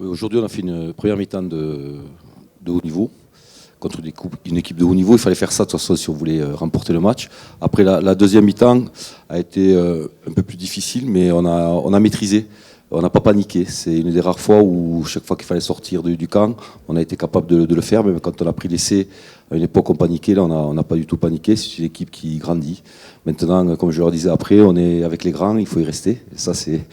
Aujourd'hui, on a fait une première mi-temps de haut niveau contre une équipe de haut niveau. Il fallait faire ça de toute façon si on voulait remporter le match. Après, la deuxième mi-temps a été un peu plus difficile, mais on a maîtrisé. On n'a pas paniqué. C'est une des rares fois où, chaque fois qu'il fallait sortir du camp, on a été capable de le faire. Même quand on a pris l'essai, à une époque, on paniquait. Là, on n'a pas du tout paniqué. C'est une équipe qui grandit. Maintenant, comme je leur disais après, on est avec les grands, il faut y rester. Et ça, c'est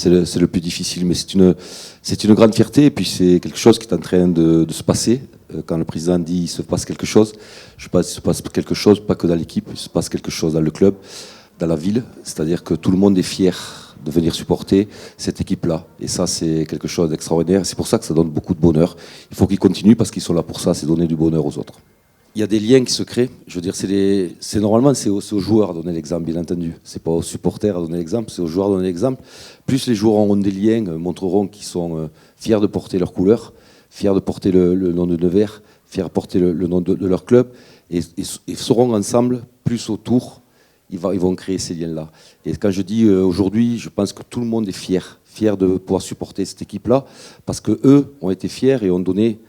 le plus difficile. Mais c'est une grande fierté. Et puis, c'est quelque chose qui est en train de se passer. Quand le président dit qu'il se passe quelque chose, je pense qu'il se passe quelque chose, pas que dans l'équipe, il se passe quelque chose dans le club, dans la ville. C'est-à-dire que tout le monde est fier de venir supporter cette équipe-là. Et ça, c'est quelque chose d'extraordinaire. C'est pour ça que ça donne beaucoup de bonheur. Il faut qu'ils continuent parce qu'ils sont là pour ça, c'est donner du bonheur aux autres. Il y a des liens qui se créent. Je veux dire, normalement, c'est aux joueurs à donner l'exemple, bien entendu. C'est pas aux supporters à donner l'exemple, c'est aux joueurs à donner l'exemple. Plus les joueurs auront des liens, montreront qu'ils sont fiers de porter leur couleur, fiers de porter le nom de Nevers, fiers de porter le nom de leur club, et seront ensemble, plus autour. Ils vont créer ces liens-là. Et quand je dis aujourd'hui, je pense que tout le monde est fier de pouvoir supporter cette équipe-là, parce qu'eux ont été fiers et ont donné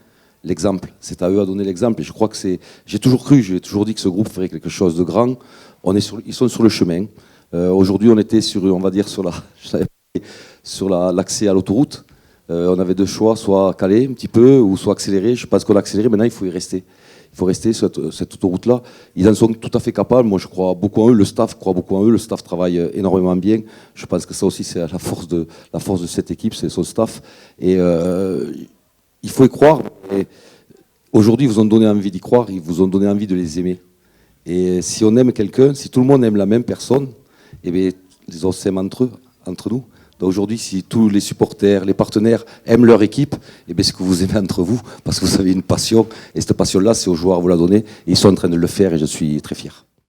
l'exemple. C'est à eux à donner l'exemple. Et je crois que j'ai toujours dit que ce groupe ferait quelque chose de grand. Ils sont sur le chemin. Aujourd'hui, on était sur l'accès à l'autoroute. On avait deux choix, soit caler un petit peu ou soit accélérer. Je pense qu'on a accéléré. Maintenant, il faut y rester. Il faut rester sur cette autoroute-là. Ils en sont tout à fait capables. Moi, je crois beaucoup en eux. Le staff croit beaucoup en eux. Le staff travaille énormément bien. Je pense que ça aussi, c'est la force de cette équipe, c'est son staff. Et il faut y croire. Et aujourd'hui, ils vous ont donné envie d'y croire. Ils vous ont donné envie de les aimer. Et si on aime quelqu'un, si tout le monde aime la même personne, eh bien, on s'aime entre nous. Donc aujourd'hui, si tous les supporters, les partenaires aiment leur équipe, eh bien, c'est que vous aimez entre vous, parce que vous avez une passion. Et cette passion-là, c'est aux joueurs à vous la donner. Et ils sont en train de le faire et je suis très fier.